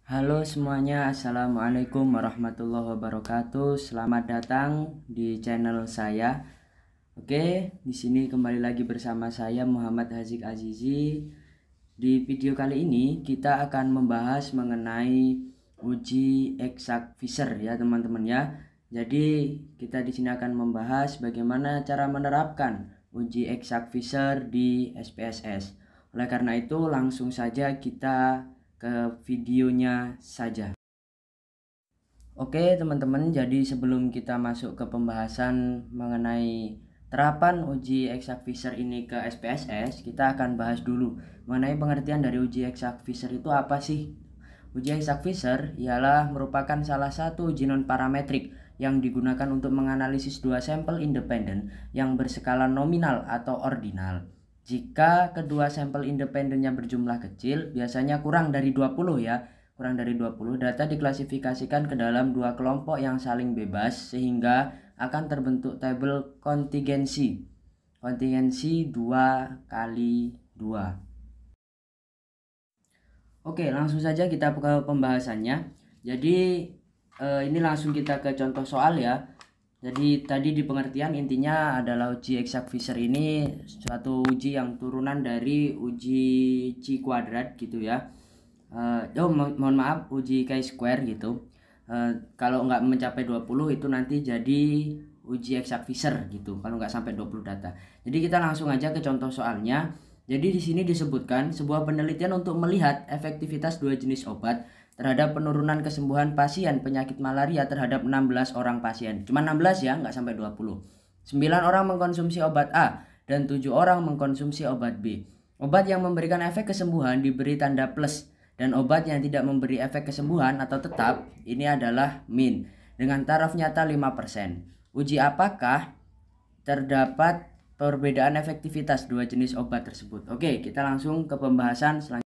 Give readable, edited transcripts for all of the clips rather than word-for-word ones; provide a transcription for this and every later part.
Halo semuanya, Assalamualaikum warahmatullahi wabarakatuh. Selamat datang di channel saya. Oke, di sini kembali lagi bersama saya Muhammad Hazik Azizi. Di video kali ini kita akan membahas mengenai uji eksak Fisher ya teman-teman ya. Jadi kita di sini akan membahas bagaimana cara menerapkan uji eksak Fisher di SPSS. Oleh karena itu langsung saja kita ke videonya saja. Oke teman-teman, jadi sebelum kita masuk ke pembahasan mengenai terapan uji eksak Fisher ini ke SPSS, kita akan bahas dulu mengenai pengertian dari uji eksak Fisher itu apa sih. Uji eksak Fisher ialah merupakan salah satu uji non-parametrik yang digunakan untuk menganalisis dua sampel independen yang berskala nominal atau ordinal. Jika kedua sampel independennya berjumlah kecil, biasanya kurang dari 20 ya, data diklasifikasikan ke dalam dua kelompok yang saling bebas sehingga akan terbentuk tabel kontingensi 2 kali 2. Oke, langsung saja kita ke pembahasannya. Jadi ini langsung kita ke contoh soal ya. Jadi tadi di pengertian intinya adalah uji eksak Fisher ini suatu uji yang turunan dari uji C kuadrat gitu ya. Mohon maaf, uji chi-square gitu. Kalau nggak mencapai 20 itu nanti jadi uji eksak Fisher gitu, kalau nggak sampai 20 data. Jadi kita langsung aja ke contoh soalnya. Jadi di sini disebutkan sebuah penelitian untuk melihat efektivitas dua jenis obat terhadap penurunan kesembuhan pasien penyakit malaria terhadap 16 orang pasien. Cuma 16 ya, nggak sampai 20. 9 orang mengkonsumsi obat A dan 7 orang mengkonsumsi obat B. Obat yang memberikan efek kesembuhan diberi tanda plus, dan obat yang tidak memberi efek kesembuhan atau tetap ini adalah min dengan taraf nyata 5%. Uji apakah terdapat perbedaan efektivitas dua jenis obat tersebut. Oke, kita langsung ke pembahasan selanjutnya.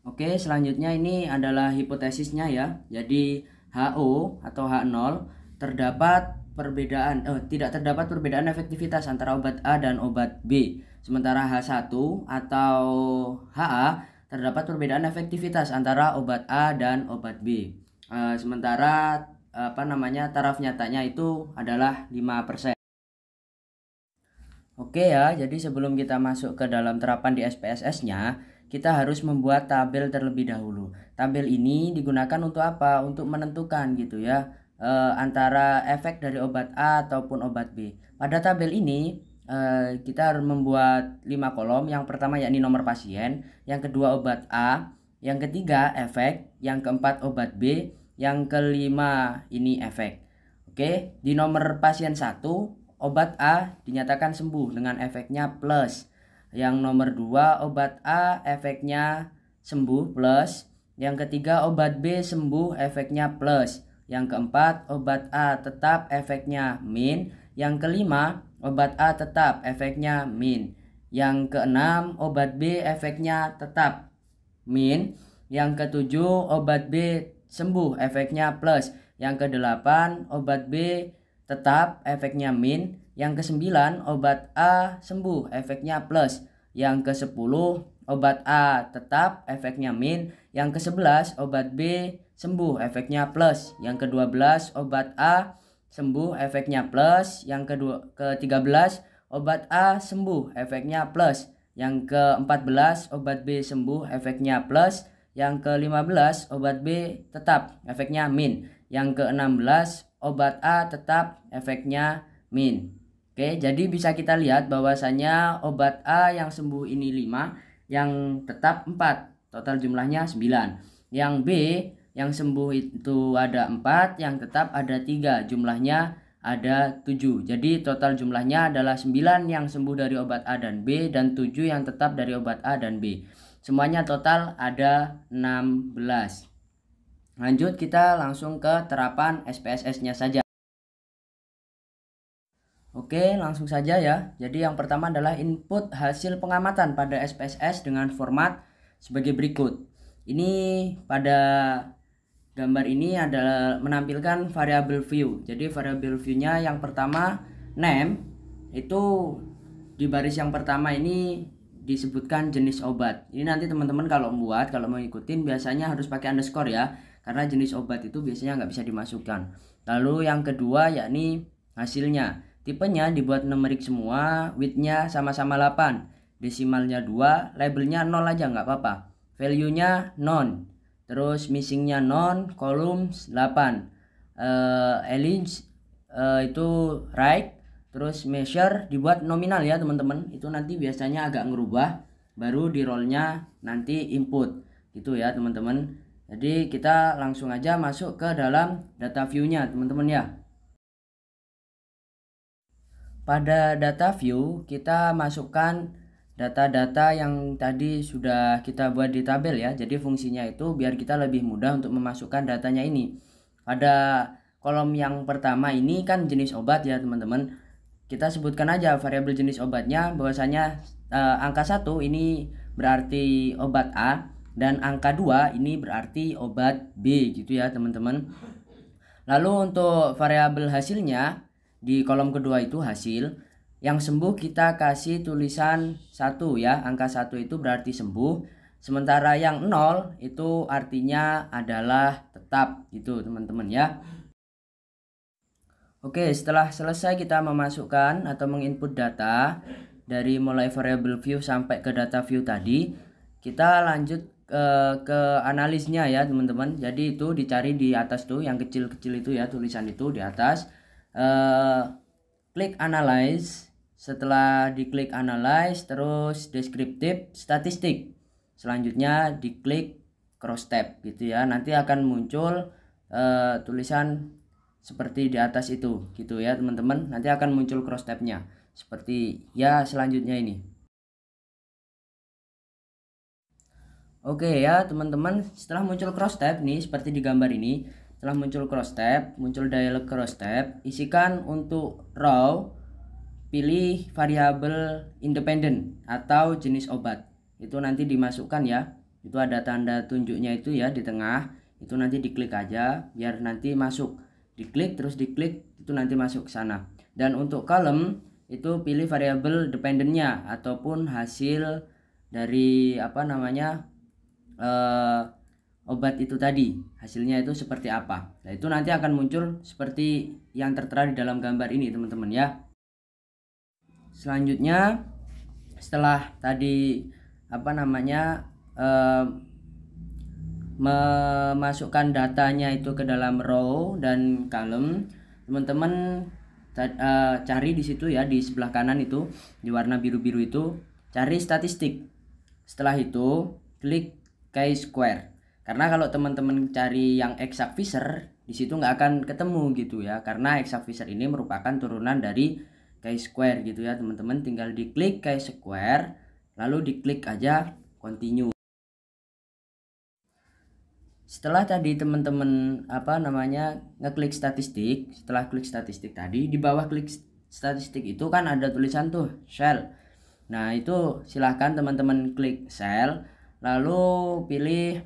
Oke, selanjutnya ini adalah hipotesisnya ya. Jadi HO atau H0 tidak terdapat perbedaan efektivitas antara obat A dan obat B. Sementara H1 atau HA terdapat perbedaan efektivitas antara obat A dan obat B. Sementara taraf nyatanya itu adalah 5%. Oke ya, jadi sebelum kita masuk ke dalam terapan di SPSS-nya, kita harus membuat tabel terlebih dahulu. Tabel ini digunakan untuk apa? Untuk menentukan gitu ya, antara efek dari obat A ataupun obat B. Pada tabel ini kita harus membuat 5 kolom. Yang pertama yakni nomor pasien, yang kedua obat A, yang ketiga efek, yang keempat obat B, yang kelima ini efek. Oke, di nomor pasien 1 obat A dinyatakan sembuh dengan efeknya plus. Yang nomor 2 obat A efeknya sembuh plus. Yang ketiga obat B sembuh efeknya plus. Yang keempat obat A tetap efeknya min. Yang kelima obat A tetap efeknya min. Yang keenam obat B efeknya tetap min. Yang ketujuh obat B sembuh efeknya plus. Yang kedelapan obat B tetap efeknya min. Yang ke-9 obat A sembuh efeknya plus. Yang ke-10 obat A tetap efeknya min. Yang ke-11 obat B sembuh efeknya plus. Yang ke-12 obat A sembuh efeknya plus. Yang ke-13 obat A sembuh efeknya plus. Yang ke-14 obat B sembuh efeknya plus. Yang ke-15 obat B tetap efeknya min. Yang ke-16 obat A tetap efeknya min. Oke, jadi bisa kita lihat bahwasanya obat A yang sembuh ini 5, yang tetap 4, total jumlahnya 9. Yang B yang sembuh itu ada 4, yang tetap ada 3, jumlahnya ada 7. Jadi total jumlahnya adalah 9 yang sembuh dari obat A dan B dan 7 yang tetap dari obat A dan B. Semuanya total ada 16. Lanjut kita langsung ke terapan SPSS-nya saja. Oke, langsung saja ya. Jadi yang pertama adalah input hasil pengamatan pada SPSS dengan format sebagai berikut. Ini pada gambar ini adalah menampilkan variabel view. Jadi variabel view-nya yang pertama name, itu di baris yang pertama ini disebutkan jenis obat. Ini nanti teman-teman kalau mau ikutin biasanya harus pakai underscore ya, karena jenis obat itu biasanya nggak bisa dimasukkan. Lalu yang kedua yakni hasilnya. Tipenya dibuat numerik semua, widthnya sama-sama 8, desimalnya 2, labelnya 0 aja nggak apa-apa. Value-nya non, terus missingnya non, columns 8, align itu right, terus measure dibuat nominal ya teman-teman. Itu nanti biasanya agak ngerubah, baru di rollnya nanti input gitu ya teman-teman. Jadi kita langsung aja masuk ke dalam data view-nya teman-teman ya. Pada data view kita masukkan data-data yang tadi sudah kita buat di tabel ya. Jadi fungsinya itu biar kita lebih mudah untuk memasukkan datanya ini. Pada kolom yang pertama ini kan jenis obat ya teman-teman. Kita sebutkan aja variabel jenis obatnya, bahwasanya angka 1 ini berarti obat A dan angka 2 ini berarti obat B gitu ya teman-teman. Lalu untuk variabel hasilnya di kolom kedua itu hasil. Yang sembuh kita kasih tulisan 1 ya, angka 1 itu berarti sembuh. Sementara yang 0 itu artinya adalah tetap gitu teman-teman ya. Oke, setelah selesai kita memasukkan atau menginput data dari mulai variable view sampai ke data view tadi, kita lanjut ke analisnya ya teman-teman. Jadi itu dicari di atas tuh yang kecil-kecil itu ya, tulisan itu di atas. Klik analyze. Setelah diklik analyze, terus descriptive statistik. Selanjutnya diklik cross tab gitu ya. Nanti akan muncul tulisan seperti di atas itu gitu ya teman-teman. Nanti akan muncul cross tabnya seperti ya selanjutnya ini. Oke ya teman-teman, setelah muncul cross tab nih seperti di gambar ini, setelah muncul cross tab, muncul dialog cross tab, isikan untuk row, pilih variabel independen atau jenis obat. Itu nanti dimasukkan ya. Itu ada tanda tunjuknya itu ya di tengah. Itu nanti diklik aja biar nanti masuk. Diklik terus diklik itu nanti masuk ke sana. Dan untuk column itu pilih variabel dependennya ataupun hasil dari apa namanya obat itu tadi, hasilnya itu seperti apa. Nah itu nanti akan muncul seperti yang tertera di dalam gambar ini teman-teman ya. Selanjutnya setelah tadi apa namanya memasukkan datanya itu ke dalam row dan column, teman-teman cari di situ ya, di sebelah kanan itu di warna biru-biru itu cari statistik. Setelah itu klik chi-square, karena kalau teman-teman cari yang exact fissure di situ nggak akan ketemu gitu ya, karena exact fissure ini merupakan turunan dari chi-square gitu ya teman-teman. Tinggal diklik chi-square lalu diklik aja continue. Setelah tadi teman-teman apa namanya ngeklik statistik, setelah klik statistik tadi di bawah klik statistik itu kan ada tulisan tuh cell. Nah itu silahkan teman-teman klik cell lalu pilih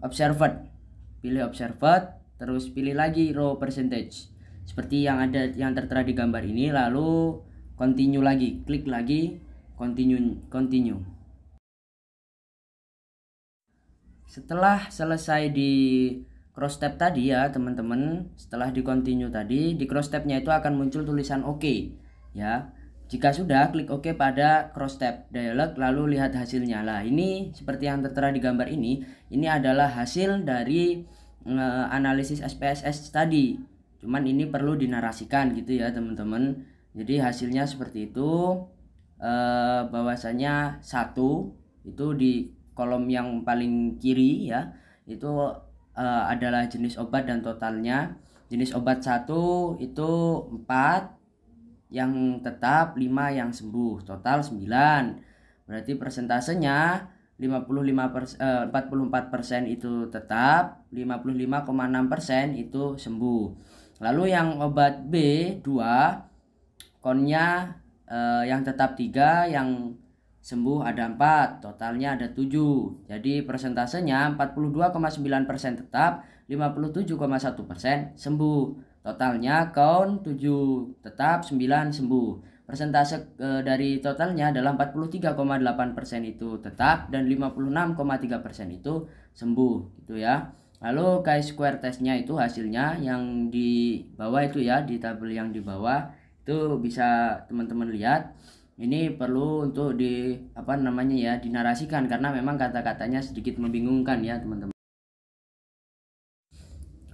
observed, terus pilih lagi row percentage seperti yang ada yang tertera di gambar ini, lalu continue lagi, klik lagi continue. Setelah selesai di cross tab tadi ya teman-teman, setelah di continue tadi, di cross tabnya itu akan muncul tulisan OK ya. Jika sudah, klik OK pada cross tab dialog lalu lihat hasilnya. Lah ini seperti yang tertera di gambar ini adalah hasil dari analisis SPSS tadi. Cuman ini perlu dinarasikan gitu ya teman-teman. Jadi hasilnya seperti itu, bahwasanya 1 itu di kolom yang paling kiri ya, itu adalah jenis obat dan totalnya. Jenis obat 1 itu 4 yang tetap, 5 yang sembuh, total 9. Berarti persentasenya 44% itu tetap, 55,6% itu sembuh. Lalu yang obat B 2, konnya yang tetap 3, yang sembuh ada 4, totalnya ada 7. Jadi persentasenya 42,9% tetap, 57,1% sembuh. Totalnya count 7 tetap, 9 sembuh. persentase dari totalnya adalah 43,8% itu tetap dan 56,3% itu sembuh gitu ya. Lalu chi-square testnya itu hasilnya yang di bawah itu ya, di tabel yang di bawah itu bisa teman-teman lihat. Ini perlu untuk dinarasikan karena memang kata-katanya sedikit membingungkan ya teman-teman.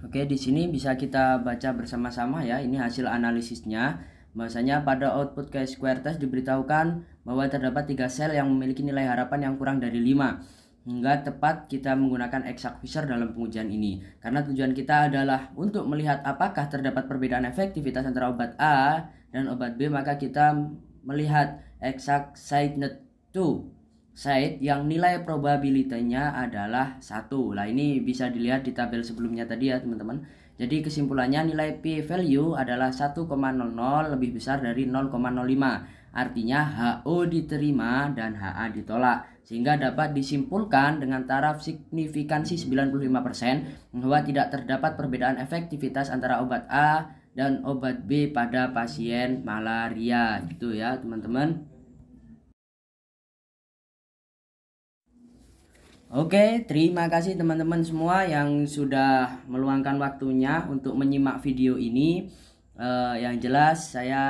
Oke, di sini bisa kita baca bersama-sama ya. Ini hasil analisisnya. Bahwasanya pada output chi-square test diberitahukan bahwa terdapat 3 sel yang memiliki nilai harapan yang kurang dari 5. Hingga tepat kita menggunakan exact Fisher dalam pengujian ini. Karena tujuan kita adalah untuk melihat apakah terdapat perbedaan efektivitas antara obat A dan obat B, maka kita melihat exact site net 2 site yang nilai probabilitasnya adalah 1. Nah, ini bisa dilihat di tabel sebelumnya tadi ya, teman-teman. Jadi kesimpulannya nilai P value adalah 1,00 lebih besar dari 0,05. Artinya HO diterima dan HA ditolak. Sehingga dapat disimpulkan dengan taraf signifikansi 95% bahwa tidak terdapat perbedaan efektivitas antara obat A dan obat B pada pasien malaria. Gitu ya, teman-teman. Oke, terima kasih teman-teman semua yang sudah meluangkan waktunya untuk menyimak video ini. Yang jelas saya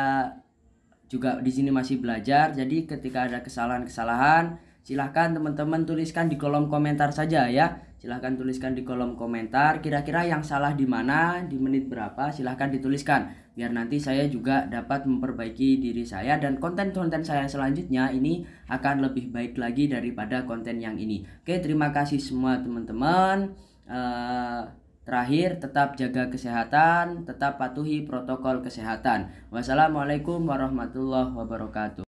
juga di sini masih belajar. Jadi ketika ada kesalahan-kesalahan, silahkan teman-teman tuliskan di kolom komentar saja ya. Silahkan tuliskan di kolom komentar kira-kira yang salah di mana, di menit berapa, silahkan dituliskan. Biar nanti saya juga dapat memperbaiki diri saya dan konten-konten saya selanjutnya ini akan lebih baik lagi daripada konten yang ini. Oke, terima kasih semua teman-teman. Terakhir, tetap jaga kesehatan, tetap patuhi protokol kesehatan. Wassalamualaikum warahmatullahi wabarakatuh.